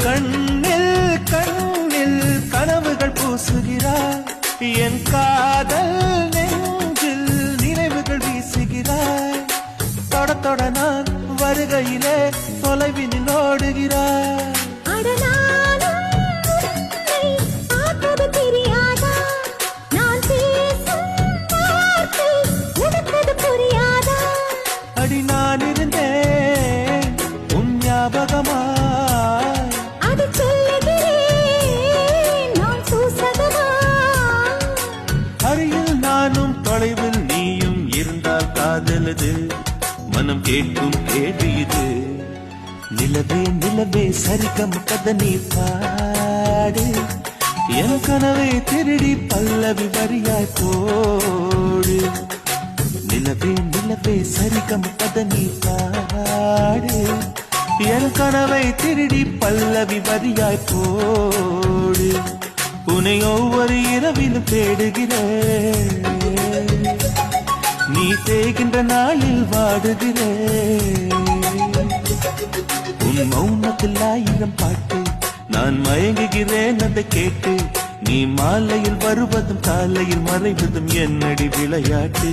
கண்ணில் கண்ணில் கனவுகள் பூசுகிறார் என் காதல் நெஞ்சில் நினைவுகள் வீசுகிறாய் தொட தொட நான் வருகையிலே தொலைவினில் ஓடுகிறாய் அடி நான் இருந்தேன் உன் ஞாபகமா அருகில் நானும் தொலைவில் நீயும் இருந்தால் காதலது மனம் கேட்கும் கேள்வி இது நிலவே நிலவே சரிகம் கதனி பாடு என் கனவை திருடி பல்லவி வரியாய் போடு நிலவே நிலவே சரிகம் கதனி பாடு என் கனவை திருடி பல்லவி வரியாய் போடு உன்னை ஒவ்வொரு இரவிலும் தேடுகிறேன் நீ தேகின்ற நாளில் வாடுகிறேன் உன் மௌனத்தில் 1000 பாட்டு நான் மயங்குகிறேன் அதை கேட்டு நீ மாலையில் வருவதும் காலையில் மறைவதும் என்னடி விளையாட்டு